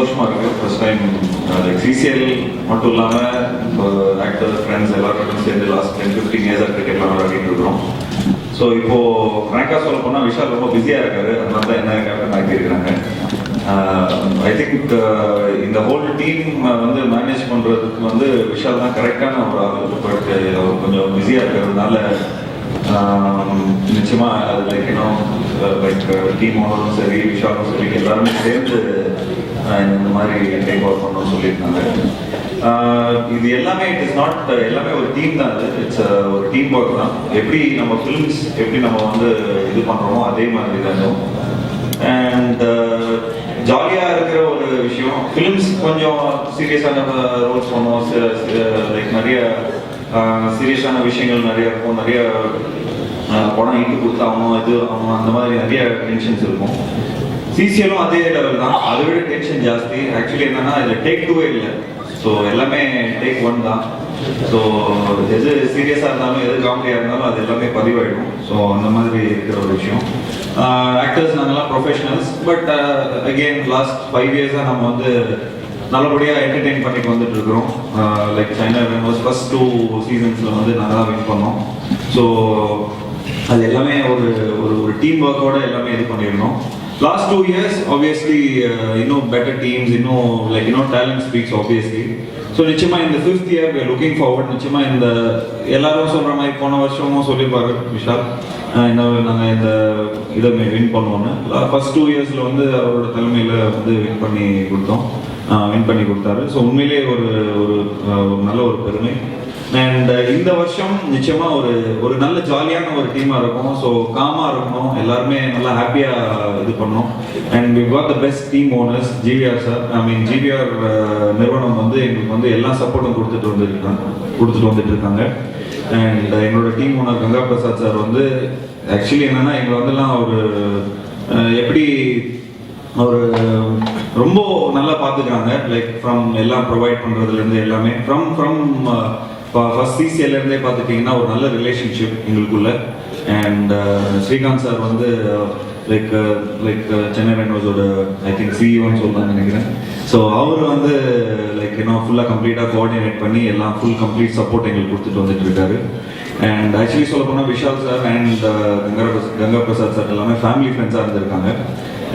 சந்தோஷமாக இருக்குது. First time like CCL மட்டும் இல்லாமல் இப்போ ஆக்டர் ஃப்ரெண்ட்ஸ் எல்லாருக்கும் சேர்ந்து லாஸ்ட் 10-15 இயர்ஸாக கிரிக்கெட்லாம் விளையாடிட்டு இருக்கிறோம். ஸோ இப்போது ஃப்ராங்காக சொல்ல போனால் விஷால் ரொம்ப பிஸியாக இருக்காரு. அதனால தான் என்ன கேப்டன் ஆக்கியிருக்கிறாங்க. ஐ திங்க் இந்த ஹோல் டீம் வந்து மேனேஜ் பண்ணுறதுக்கு வந்து விஷால் தான் கரெக்டான ஒரு ஆள். பட் அவர் கொஞ்சம் பிஸியாக இருக்கிறதுனால நிச்சயமாக அது லைக் லைக் டீம் ஓனரும் சரி விஷாலும் சரி எல்லாருமே சேர்ந்து இந்த மாதிரி டேக் ஓவர் பண்ணணும்னு சொல்லியிருக்காங்க. இது எல்லாமே இட் இஸ் நாட் எல்லாமே ஒரு டீம் தான். அது இட்ஸ் ஒரு டீம் ஒர்க் தான். எப்படி நம்ம ஃபிலிம்ஸ் எப்படி நம்ம வந்து இது பண்ணுறோமோ அதே மாதிரி தான். அண்ட் ஜாலியாக இருக்கிற ஒரு விஷயம் ஃபிலிம்ஸ் கொஞ்சம் சீரியஸான ரோல்ஸ் பண்ணுவோம். லைக் நிறைய சீரியஸான விஷயங்கள் நிறைய இருக்கும். நிறைய படம் இட்டு கொடுத்தாகணும் இது ஆகணும் அந்த மாதிரி நிறைய டென்ஷன்ஸ் இருக்கும். சிசிஎலும் அதே லெவல் தான். அதை விட டென்ஷன் ஜாஸ்தி. ஆக்சுவலி என்னன்னா இதில் டேக் 2 இல்லை. ஸோ எல்லாமே டேக் 1 தான். ஸோ எது சீரியஸாக இருந்தாலும் எது காமெடியாக இருந்தாலும் அது எல்லாமே பதிவாயிடும். ஸோ அந்த மாதிரி இருக்கிற ஒரு விஷயம். ஆக்டர்ஸ் நாங்கள்லாம் ப்ரொஃபஷனல்ஸ். பட் அகெயின் லாஸ்ட் 5 இயர்ஸாக நம்ம வந்து நல்லபடியாக என்டர்டெயின் பண்ணிட்டு வந்துட்டு இருக்கிறோம். லைக் சைனா வெனோஸ் ஃபர்ஸ்ட் 2 சீசன்ஸில் வந்து நல்லா வின் பண்ணோம். ஸோ அது எல்லாமே ஒரு ஒரு டீம் ஒர்க்கோட எல்லாமே இது பண்ணியிருந்தோம். லாஸ்ட் 2 இயர்ஸ் ஆப்வியஸ்லி இன்னும் பெட்டர் டீம்ஸ் இன்னும் like talent speaks obviously. So நிச்சயமாக இந்த 5th year we are looking forward. நிச்சயமாக இந்த எல்லாரும் சொல்கிற மாதிரி போன வருஷமும் சொல்லியிருப்பாரு விஷால் நாங்கள் இந்த இதை வின் பண்ணுவோன்னு. ஃபர்ஸ்ட் 2 இயர்ஸில் வந்து அவரோட தலைமையில் வந்து வின் பண்ணி கொடுத்தாரு. ஸோ உண்மையிலே ஒரு நல்ல ஒரு பெருமை. அண்ட் இந்த வருஷம் நிச்சயமாக ஒரு நல்ல ஜாலியான ஒரு டீமாக இருக்கும். ஸோ காமாக இருக்கணும், எல்லாருமே நல்லா ஹாப்பியாக இது பண்ணணும். And we got the best team owners GVR sir. GVR நிறுவனம் வந்து எங்களுக்கு வந்து எல்லா சப்போர்ட்டும் கொடுத்துட்டு வந்துட்டு இருக்காங்க. அண்ட் எங்களோட team owner Ganga Prasad sir வந்து ஆக்சுவலி என்னன்னா எங்களை வந்துலாம் ஒரு எப்படி ஒரு ரொம்ப நல்லா பார்த்துக்கிறாங்க. லைக் ஃப்ரம் எல்லாம் ப்ரொவைட் பண்ணுறதுலேருந்து எல்லாமே ஃப்ரம் ஃபர்ஸ்ட் சிசிஎல்லேருந்தே பார்த்துட்டிங்கன்னா ஒரு நல்ல ரிலேஷன்ஷிப் எங்களுக்குள்ள. அண்ட் ஸ்ரீகாந்த் சார் வந்து லைக் சென்னை வெனோஸோட ஐ திங்க் சிஇஓன்னு சொல்லலாம்னு நினைக்கிறேன். ஸோ அவர் வந்து லைக் ஃபுல்லாக கம்ப்ளீட்டாக கோஆர்டினேட் பண்ணி எல்லாம் ஃபுல் கம்ப்ளீட் சப்போர்ட் எங்களுக்கு கொடுத்துட்டு வந்துட்டு இருக்காரு. அண்ட் ஆக்சுவலி சொல்ல போனால் Vishal sir and Ganga Prasad sir எல்லாமே ஃபேமிலி ஃப்ரெண்ட்ஸாக இருந்திருக்காங்க.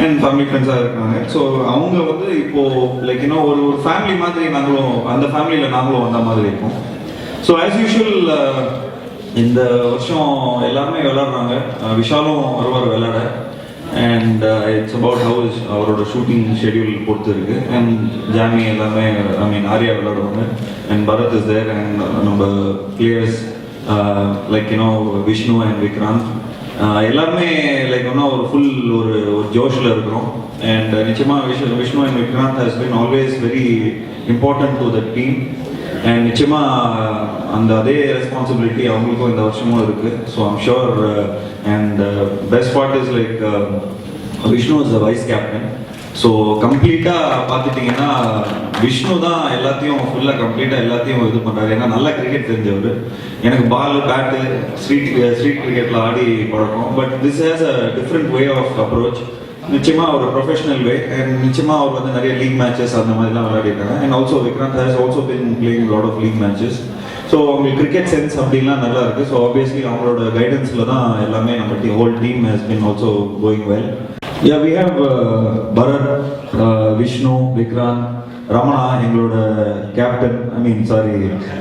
அண்ட் ஃபேமிலி ஃப்ரெண்ட்ஸாக இருக்காங்க. ஸோ அவங்க வந்து இப்போது லைக் ஒரு ஃபேமிலி மாதிரி அந்த ஃபேமிலியில் நாங்களும் வந்த மாதிரி இருக்கும். ஸோ ஆஸ் யூஷுவல் இந்த வருஷம் எல்லாருமே விளையாடுறாங்க. விஷாலும் வருவார் விளையாட. அண்ட் இட்ஸ் அபவுட் ஹவுஸ் அவரோட ஷூட்டிங் ஷெடியூல் பொறுத்து இருக்கு. அண்ட் ஜாமி எல்லாமே ஆர்யா விளையாடுவாங்க. And Bharath is there. And நம்ம players like Vishnu and Vikranth எல்லாருமே லைக் ஒரு ஃபுல் ஒரு ஜோஷில் இருக்கிறோம். அண்ட் நிச்சயமாக Vishnu and Vikranth has been always very important to the team. அண்ட் நிச்சயமாக அந்த அதே ரெஸ்பான்சிபிலிட்டி அவங்களுக்கும் இந்த வருஷமும் இருக்குது. So I'm sure. And best part is like Vishnu is the vice captain. So கம்ப்ளீட்டாக பார்த்துட்டிங்கன்னா விஷ்ணு தான் எல்லாத்தையும் ஃபுல்லாக கம்ப்ளீட்டாக எல்லாத்தையும் இது பண்ணுறாரு. ஏன்னா நல்லா கிரிக்கெட் தெரிஞ்சவர். எனக்கு பால் பேட்டு ஸ்ட்ரீட் கிரிக்கெட்டில் ஆடி பழக்கம். But this has a different way of approach. நிச்சயமாக ஒரு ப்ரொஃபஷனல் வே. அண்ட் நிச்சயமாக அவர் வந்து நிறைய லீக் மேட்சஸ் அந்த மாதிரிலாம் விளையாடிருக்காங்க. And also Vikranth has also been playing lot of league matches. So அவங்களுக்கு கிரிக்கெட் சென்ஸ் அப்படின்லாம் நல்லா இருக்குது. ஸோ ஆப்வியஸ்லி அவங்களோட கைடன்ஸில் தான் எல்லாமே நம்ம whole team has been also going well. Yeah, we have Bharat, Vishnu, Vikrant, Ramana, எங்களோட கேப்டன்.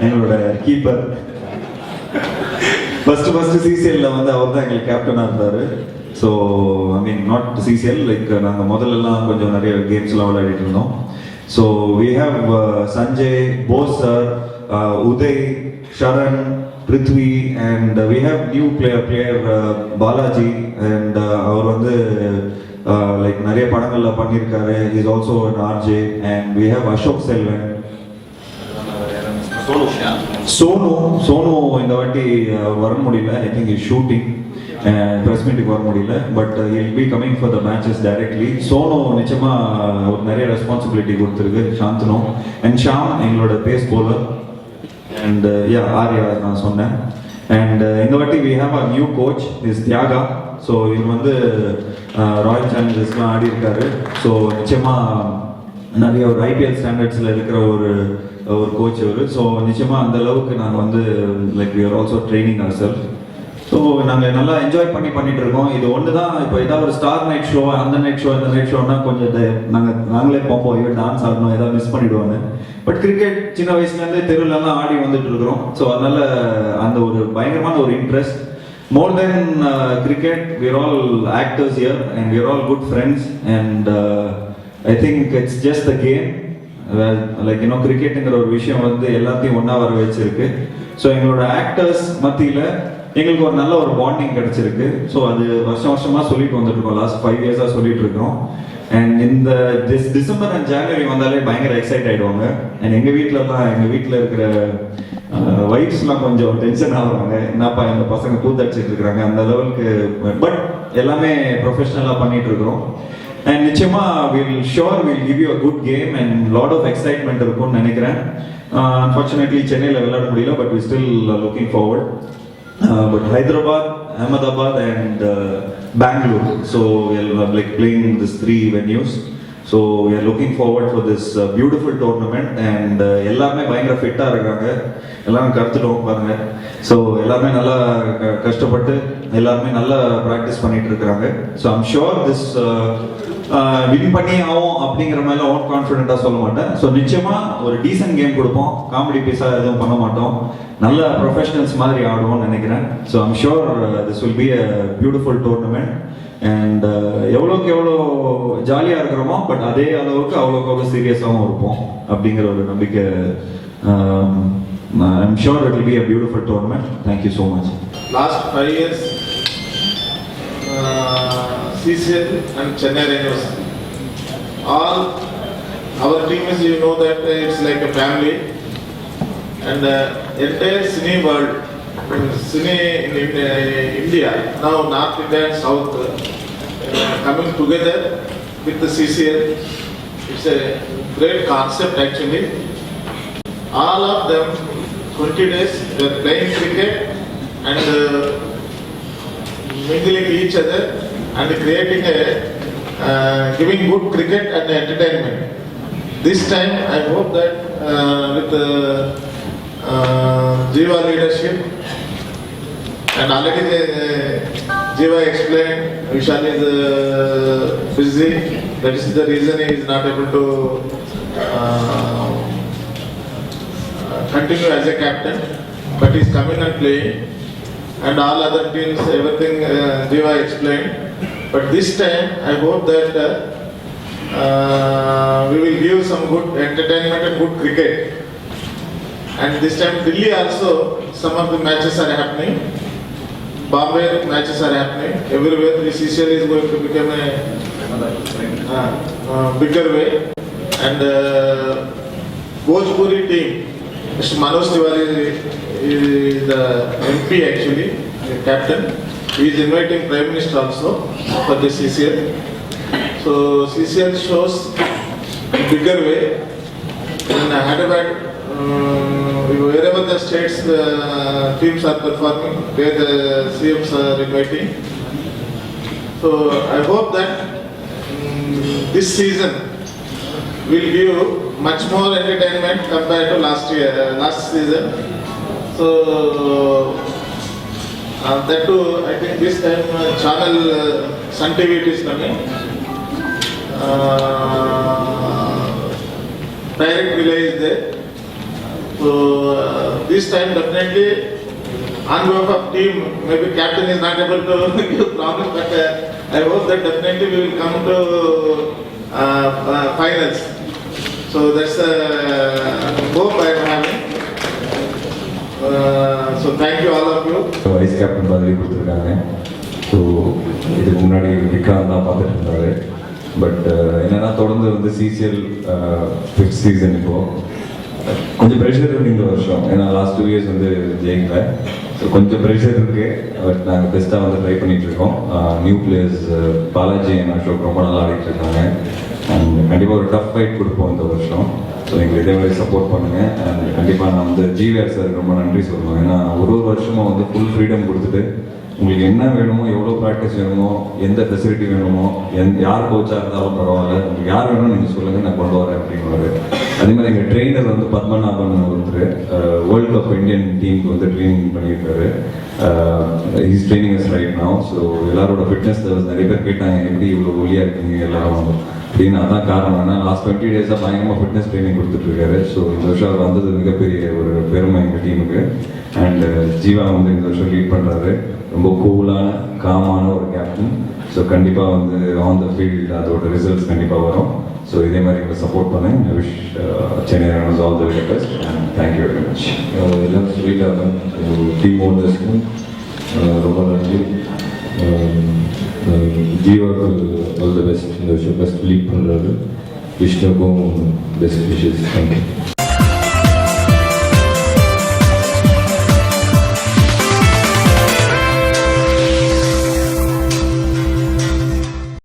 எங்களோட கீப்பர். ஃபர்ஸ்ட் சிசிஎல்ல வந்து அவர் தான் எங்களுக்கு கேப்டனாக இருந்தார். ஸோ நாட் சிசிஎல் லைக் நாங்கள் முதல்லலாம் கொஞ்சம் நிறைய கேம்ஸ்லாம் விளையாடிட்டு இருந்தோம். So we have Sanjay, Bose sir, Uday, Sharan, Prithvi, and we have new player Balaji. And அவர் வந்து லைக் நிறைய படங்களில் பண்ணியிருக்காரு. Is also an RJ. And we have Ashok Selvan, Sonu இந்த வாட்டி வர முடியல. I think is shooting. Press மீட்டுக்கு வர முடியல. But he'll be coming for the matches directly. Sonu நிச்சயமாக ஒரு நிறைய ரெஸ்பான்சிபிலிட்டி கொடுத்துருக்கு. சாந்தனு அண்ட் ஷாம் எங்களோட பேஸ் போலர். அண்ட் ஆர்யா நான் சொன்னேன். அண்ட் இந்த வாட்டி we have a new coach is Thiyaga. So இவர் வந்து ராயல் சேலஞ்சர்ஸ்லாம் ஆடி இருக்காரு. ஸோ நிச்சயமாக நிறைய ஒரு ஐபிஎல் ஸ்டாண்டர்ட்ஸில் இருக்கிற ஒரு கோச் அவர். ஸோ நிச்சயமாக அந்த அளவுக்கு நாங்கள் வந்து like we are also training ourself. So நாங்கள் நல்லா என்ஜாய் பண்ணிட்டு இருக்கோம். இது ஒன்று தான். இப்போ ஏதாவது ஒரு ஸ்டார் நைட் ஷோ, அந்த நைட் ஷோ, இந்த நைட் ஷோனா கொஞ்சம் நாங்களே பார்ப்போம், ஐயோ டான்ஸ் ஆடணும், ஏதாவது மிஸ் பண்ணிடுவாங்க. பட் கிரிக்கெட் சின்ன வயசுலேருந்தே தெருவிலலாம் ஆடி வந்துட்டு இருக்கிறோம். ஸோ அதனால அந்த ஒரு பயங்கரமான ஒரு interest. More than cricket, we are all actors here and we are all good friends, and I think it's just a game. Like cricketங்கிற ஒரு விஷயம் வந்து எல்லாத்தையும் ஒன்றா வர வச்சிருக்கு. ஸோ எங்களோட ஆக்டர்ஸ் மத்தியில் எங்களுக்கு ஒரு நல்ல ஒரு பாண்டிங் கிடைச்சிருக்கு. ஸோ அது வருஷமாக சொல்லிட்டு வந்துட்டு இருக்கோம், லாஸ்ட் 5 இயர்ஸாக சொல்லிட்டு இருக்கோம். அண்ட் இந்த டிசம்பர் அண்ட் ஜனவரி வந்தாலே பயங்கர எக்ஸைட் ஆகிடுவாங்க. அண்ட் எங்கள் வீட்டில் இருக்கிற வைஃப்ஸ்லாம் கொஞ்சம் டென்ஷன் ஆகுறாங்க, என்னப்பா இந்த பசங்க கூத்தடிச்சிட்டு இருக்கிறாங்க அந்த லெவலுக்கு. பட் எல்லாமே ப்ரொஃபஷனலாக பண்ணிட்டு இருக்கிறோம். அண்ட் நிச்சயமா will give you a good game and lot of excitement இருக்கும்னு நினைக்கிறேன். அன்ஃபார்ச்சுனேட்லி சென்னையில் விளையாட முடியல, but we still looking forward. But Hyderabad, Ahmedabad and Bangalore, so we are like playing these 3 venues. So we are looking forward for this beautiful tournament, and எல்லாமே பயங்கர ஃபிட்டா இருக்காங்க, எல்லாரும் கருத்துட்டோம் பாருங்க. ஸோ எல்லாருமே நல்லா கஷ்டப்பட்டு எல்லாருமே நல்லா ப்ராக்டிஸ் பண்ணிட்டு இருக்காங்க. So I'm sure this win பண்ணி ஆகும் அப்படிங்கிற மாதிரி ஓன் கான்ஃபிடென்ட்டாக சொல்ல மாட்டேன். ஸோ நிச்சயமாக ஒரு டீசன்ட் கேம் கொடுப்போம், காமெடி பீஸாக எதுவும் பண்ண மாட்டோம், நல்ல ப்ரொஃபஷனல்ஸ் மாதிரி ஆடுவோம்னு நினைக்கிறேன். So I'm sure this will be a beautiful tournament. And எவ்வளோக்கு எவ்வளோ ஜாலியாக இருக்கிறோமோ, பட் அதே அளவுக்கு அவ்வளோக்கு சீரியஸாகவும் இருப்போம் அப்படிங்கிற ஒரு நம்பிக்கை. I'm sure it will be a beautiful tournament. Thank you so much. Last 5 years CCL and Chennai Rangers, all our team is, you know that it's like a family, and entire cine world, cine in India, now North India and South coming together with the CCL. It's a great concept actually. All of them 20 days they are playing cricket and mingling each other and creating giving good cricket and entertainment. This time I hope that with Jiva leadership, and already Jiva explained, Vishal is busy, that is the reason he is not able to continue as a captain, but he is coming and playing. And all other teams, everything Jiva explained. But this time, I hope that we will give some good entertainment and good cricket. And this time, Delhi also, some of the matches are happening. Bombay matches are happening. Everywhere the CCL is going to become a bigger way. And Bhojpuri team, Mr. Manoj Tiwari is the MP actually, the captain. He is inviting Prime Minister also for the CCL. So CCL shows a bigger way. In Hyderabad, wherever the states teams are performing, where the CMs are inviting. So I hope that this season will give much more entertainment compared to last season. So that too, I think this time channel Sun TV is coming. Direct relay is there. So this time definitely on behalf of team, maybe captain is not able to give problem, but I hope that definitely we will come to finals. So that's the hope I am having. So thank you all of you. Vice captain பதவி கொடுத்துருக்காங்க. So இதுக்கு முன்னாடி விக்ராந்த் தான் பார்த்துட்டு இருந்தாரு. But என்னன்னா தொடர்ந்து வந்து சிசிஎல் 5th சீசன் இப்போ கொஞ்சம் ப்ரெஷர் இருக்குது இந்த வருஷம். ஏன்னா லாஸ்ட் 2 இயர்ஸ் வந்து ஜெயிக்கல. ஸோ கொஞ்சம் ப்ரெஷர் இருக்குது. பட் நாங்கள் பெஸ்ட்டாக வந்து ட்ரை பண்ணிட்டு இருக்கோம். New players Balaji and Ashok ரொம்ப நல்லா ஆடிட்டு இருக்காங்க. அண்ட் கண்டிப்பாக ஒரு டஃப் ஃபைட் கொடுப்போம் இந்த வருஷம். ஸோ எங்களுக்கு இதே மாதிரி சப்போர்ட் பண்ணுங்கள். அண்ட் கண்டிப்பாக நான் வந்து ஜிவிஆர் சார் ரொம்ப நன்றி சொல்லுவேன். ஏன்னா ஒரு வருஷமும் வந்து ஃபுல் ஃப்ரீடம் கொடுத்துட்டு உங்களுக்கு என்ன வேணுமோ, எவ்வளோ ப்ராக்டிஸ் வேணுமோ, எந்த ஃபெசிலிட்டி வேணுமோ, யார் கோச்சாக இருந்தாலும் பரவாயில்ல, உங்களுக்கு யார் வேணும்னு நீங்கள் சொல்லுங்கள், நான் கொண்டு வரேன் அப்படின்னு. அதே மாதிரி எங்கள் ட்ரெயினர் வந்து பத்மநாபன் ஒருத்தர் வேர்ல்ட் கப் இந்தியன் டீமுக்கு வந்து ட்ரைனிங் பண்ணியிருக்காரு. Is training is right now. So எல்லாரோட ஃபிட்னஸ் லெவல்ஸ் நிறைய பேர் கேட்டாங்க, எப்படி இவ்வளோ ஒல்லியாக இருக்கீங்க எல்லாரும் அப்படின்னு. அதான் காரணம். ஏன்னா லாஸ்ட் 20 டேஸாக பயங்கரமாக ஃபிட்னஸ் ட்ரைனிங் கொடுத்துட்ருக்காரு. ஸோ இந்த வருஷம் அவர் வந்தது மிகப்பெரிய ஒரு பெருமை எங்கள் டீமுக்கு. அண்ட் ஜீவா வந்து இந்த வருஷம் லீட் பண்ணுறாரு. ரொம்ப கூலான காமான ஒரு கேப்டன். ஸோ கண்டிப்பாக வந்து ஆன் த ஃபீல்ட் அதோட ரிசல்ட்ஸ் கண்டிப்பாக வரும். ஸோ இதே மாதிரி எங்களை சப்போர்ட் பண்ணேன். I wish Chennai runners all the very best and thank you very much. எல்லாம் சொல்லிட்டாங்க. டீம் ஓனர்ஸ்க்கும் ரொம்ப நன்றி. ஜீவாவுக்கு ஆல் தி பெஸ்ட். இந்த விஷயம் பெஸ்ட் லீட் பண்ணுறாரு. விஷ்ணுக்கும் பெஸ்ட் விஷஸ். தேங்க்யூ.